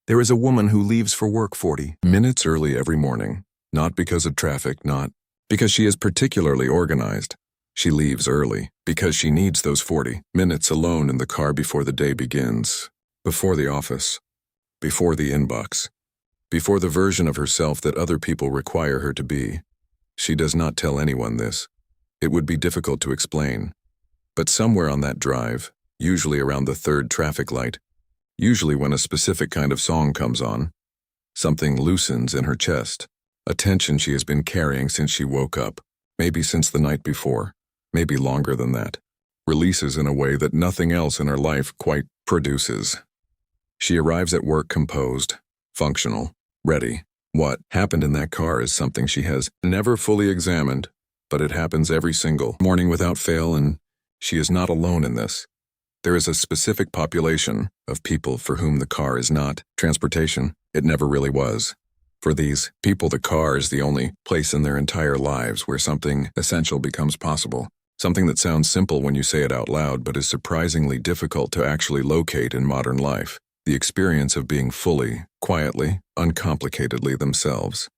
There is a woman who leaves for work 40 minutes early every morning, not because of traffic, not because she is particularly organized. She leaves early because she needs those 40 minutes alone in the car before the day begins, before the office, before the inbox, before the version of herself that other people require her to be. She does not tell anyone this. It would be difficult to explain. But somewhere on that drive, usually around the third traffic light, usually when a specific kind of song comes on, something loosens in her chest, a tension she has been carrying since she woke up, maybe since the night before, maybe longer than that, releases in a way that nothing else in her life quite produces. She arrives at work composed, functional, ready. What happened in that car is something she has never fully examined, but it happens every single morning without fail, and she is not alone in this. There is a specific population of people for whom the car is not transportation. It never really was. For these people, the car is the only place in their entire lives where something essential becomes possible. Something that sounds simple when you say it out loud, but is surprisingly difficult to actually locate in modern life. The experience of being fully, quietly, uncomplicatedly themselves.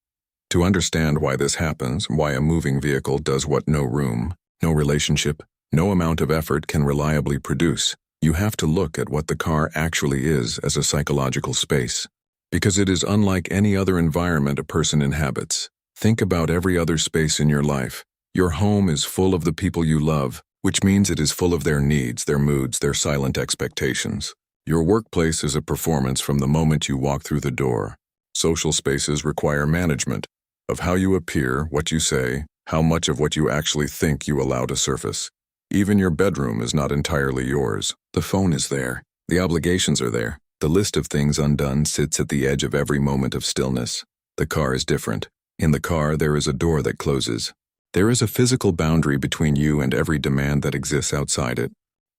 To understand why this happens, why a moving vehicle does what no room, no relationship, no amount of effort can reliably produce, you have to look at what the car actually is as a psychological space. Because it is unlike any other environment a person inhabits. Think about every other space in your life. Your home is full of the people you love, which means it is full of their needs, their moods, their silent expectations. Your workplace is a performance from the moment you walk through the door. Social spaces require management of how you appear, what you say, how much of what you actually think you allow to surface. Even your bedroom is not entirely yours. The phone is there. The obligations are there. The list of things undone sits at the edge of every moment of stillness. The car is different. In the car, there is a door that closes. There is a physical boundary between you and every demand that exists outside it.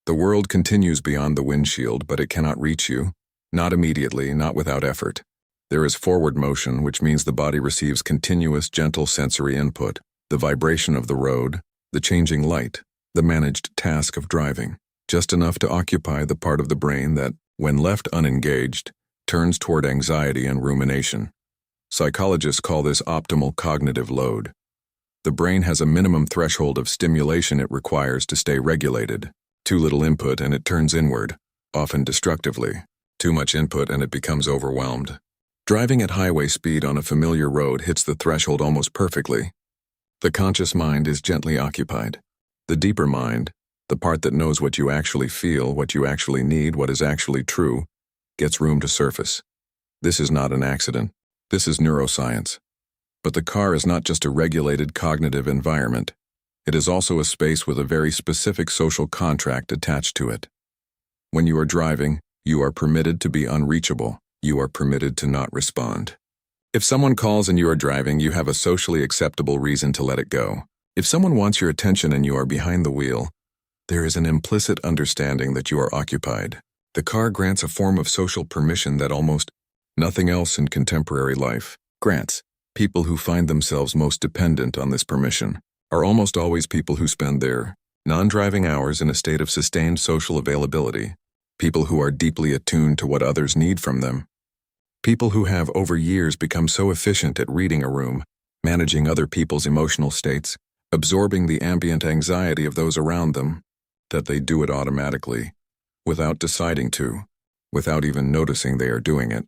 The world continues beyond the windshield, but it cannot reach you. Not immediately, not without effort. There is forward motion, which means the body receives continuous, gentle sensory input. The vibration of the road, the changing light, the managed task of driving. Just enough to occupy the part of the brain that, when left unengaged, turns toward anxiety and rumination. Psychologists call this optimal cognitive load. The brain has a minimum threshold of stimulation it requires to stay regulated. Too little input and it turns inward, often destructively. Too much input and it becomes overwhelmed. Driving at highway speed on a familiar road hits the threshold almost perfectly. The conscious mind is gently occupied. The deeper mind, the part that knows what you actually feel, what you actually need, what is actually true, gets room to surface. This is not an accident. This is neuroscience. But the car is not just a regulated cognitive environment. It is also a space with a very specific social contract attached to it. When you are driving, you are permitted to be unreachable. You are permitted to not respond. If someone calls and you are driving, you have a socially acceptable reason to let it go. If someone wants your attention and you are behind the wheel, there is an implicit understanding that you are occupied. The car grants a form of social permission that almost nothing else in contemporary life grants. People who find themselves most dependent on this permission are almost always people who spend their non-driving hours in a state of sustained social availability. People who are deeply attuned to what others need from them. People who have over years become so efficient at reading a room, managing other people's emotional states, absorbing the ambient anxiety of those around them, that they do it automatically, without deciding to, without even noticing they are doing it.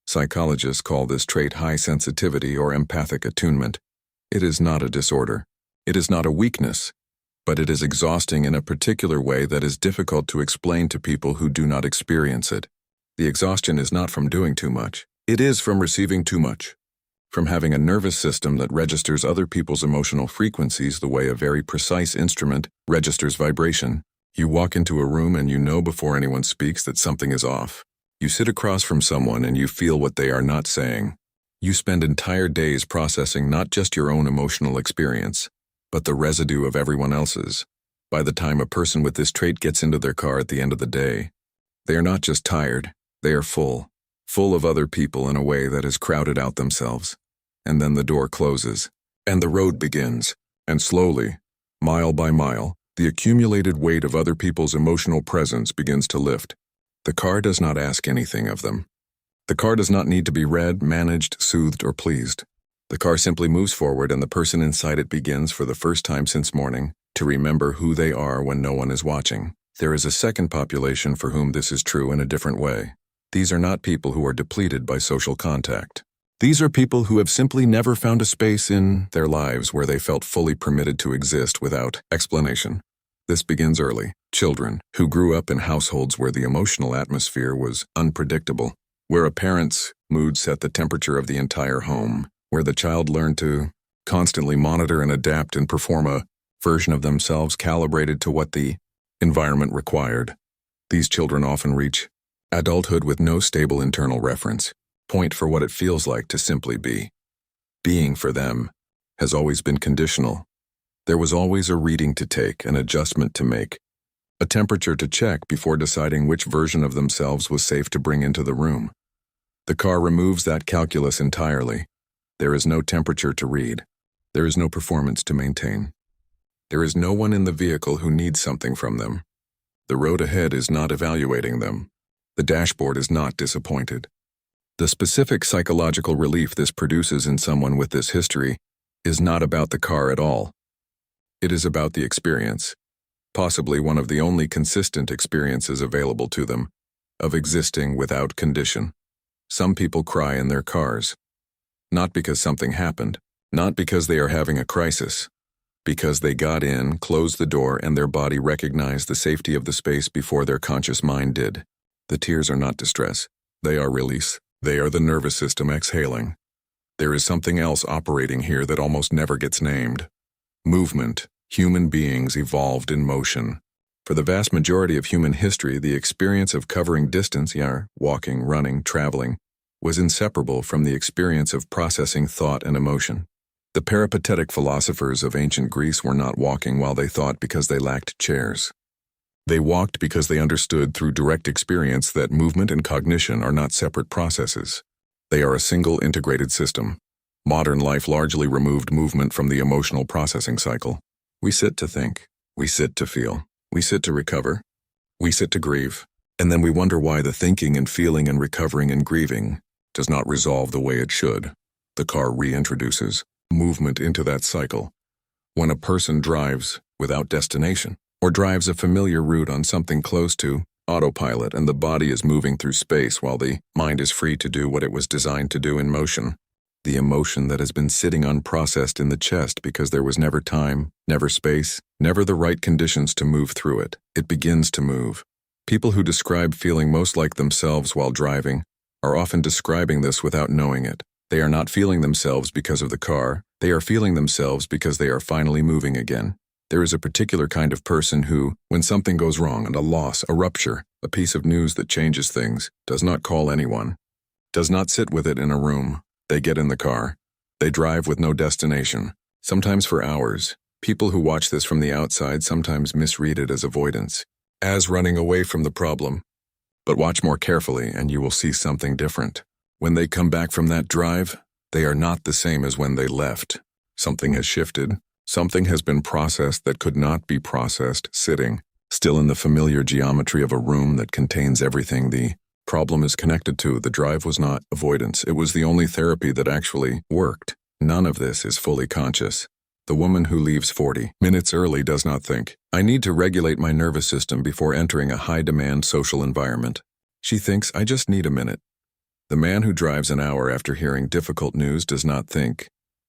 Psychologists call this trait high sensitivity or empathic attunement. It is not a disorder. It is not a weakness, but it is exhausting in a particular way that is difficult to explain to people who do not experience it. The exhaustion is not from doing too much. It is from receiving too much. From having a nervous system that registers other people's emotional frequencies the way a very precise instrument registers vibration. You walk into a room and you know before anyone speaks that something is off. You sit across from someone and you feel what they are not saying. You spend entire days processing not just your own emotional experience, but the residue of everyone else's. By the time a person with this trait gets into their car at the end of the day, they are not just tired, they are full of other people in a way that has crowded out themselves. And then the door closes, and the road begins, and slowly, mile by mile, the accumulated weight of other people's emotional presence begins to lift. The car does not ask anything of them. The car does not need to be read, managed, soothed, or pleased. The car simply moves forward and the person inside it begins for the first time since morning to remember who they are when no one is watching. There is a second population for whom this is true in a different way. These are not people who are depleted by social contact. These are people who have simply never found a space in their lives where they felt fully permitted to exist without explanation. This begins early. Children who grew up in households where the emotional atmosphere was unpredictable, where a parent's mood set the temperature of the entire home, where the child learned to constantly monitor and adapt and perform a version of themselves calibrated to what the environment required. These children often reach adulthood with no stable internal reference point for what it feels like to simply be. Being for them has always been conditional. There was always a reading to take, an adjustment to make, a temperature to check before deciding which version of themselves was safe to bring into the room. The car removes that calculus entirely. There is no temperature to read. There is no performance to maintain. There is no one in the vehicle who needs something from them. The road ahead is not evaluating them. The dashboard is not disappointed. The specific psychological relief this produces in someone with this history is not about the car at all. It is about the experience, possibly one of the only consistent experiences available to them, of existing without condition. Some people cry in their cars, not because something happened, not because they are having a crisis, because they got in, closed the door, and their body recognized the safety of the space before their conscious mind did. The tears are not distress. They are release. They are the nervous system exhaling. There is something else operating here that almost never gets named. Movement. Human beings evolved in motion. For the vast majority of human history, the experience of covering distance, walking, running, traveling, was inseparable from the experience of processing thought and emotion. The peripatetic philosophers of ancient Greece were not walking while they thought because they lacked chairs. They walked because they understood through direct experience that movement and cognition are not separate processes. They are a single integrated system. Modern life largely removed movement from the emotional processing cycle. We sit to think. We sit to feel. We sit to recover. We sit to grieve. And then we wonder why the thinking and feeling and recovering and grieving does not resolve the way it should. The car reintroduces movement into that cycle. When a person drives without destination, or drives a familiar route on something close to autopilot and the body is moving through space while the mind is free to do what it was designed to do in motion, the emotion that has been sitting unprocessed in the chest because there was never time, never space, never the right conditions to move through it, it begins to move. People who describe feeling most like themselves while driving are often describing this without knowing it. They are not feeling themselves because of the car. They are feeling themselves because they are finally moving again. There is a particular kind of person who, when something goes wrong and a loss, a rupture, a piece of news that changes things, does not call anyone, does not sit with it in a room. They get in the car. They drive with no destination, sometimes for hours. People who watch this from the outside sometimes misread it as avoidance, as running away from the problem. But watch more carefully and you will see something different. When they come back from that drive, they are not the same as when they left. Something has shifted. Something has been processed that could not be processed sitting, still in the familiar geometry of a room that contains everything the problem is connected to. The drive was not avoidance. It was the only therapy that actually worked. None of this is fully conscious. The woman who leaves 40 minutes early does not think, I need to regulate my nervous system before entering a high-demand social environment. She thinks, I just need a minute. The man who drives an hour after hearing difficult news does not think,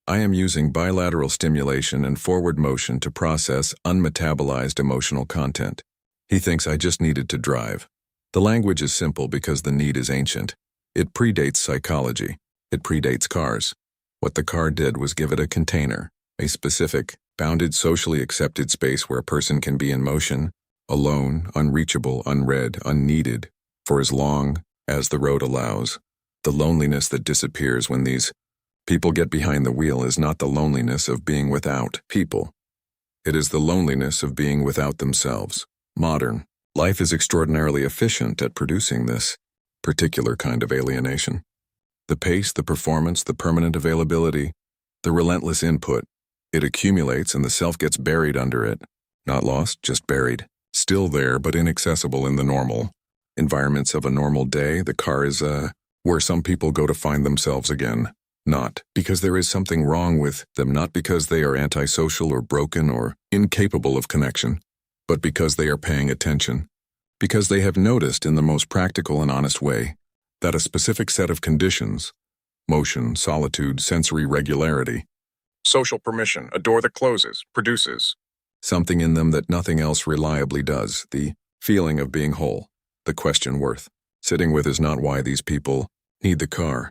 I am using bilateral stimulation and forward motion to process unmetabolized emotional content. He thinks I just needed to drive. The language is simple because the need is ancient. It predates psychology. It predates cars. What the car did was give it a container, a specific, bounded, socially accepted space where a person can be in motion, alone, unreachable, unread, unneeded, for as long as the road allows. The loneliness that disappears when these people get behind the wheel is not the loneliness of being without people. It is the loneliness of being without themselves. Modern life is extraordinarily efficient at producing this particular kind of alienation. The pace, the performance, the permanent availability, the relentless input, it accumulates and the self gets buried under it. Not lost, just buried. Still there, but inaccessible in the normal environments of a normal day. The car is a Where some people go to find themselves again. Not because there is something wrong with them, not because they are antisocial or broken or incapable of connection, but because they are paying attention. Because they have noticed in the most practical and honest way that a specific set of conditions, motion, solitude, sensory regularity, social permission, a door that closes, produces something in them that nothing else reliably does, the feeling of being whole, the question worth sitting with is not why these people need the car.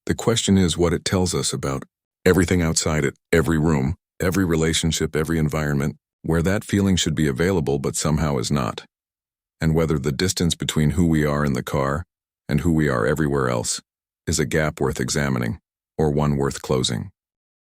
The question is what it tells us about everything outside it, every room, every relationship, every environment, where that feeling should be available but somehow is not. And whether the distance between who we are in the car and who we are everywhere else is a gap worth examining or one worth closing.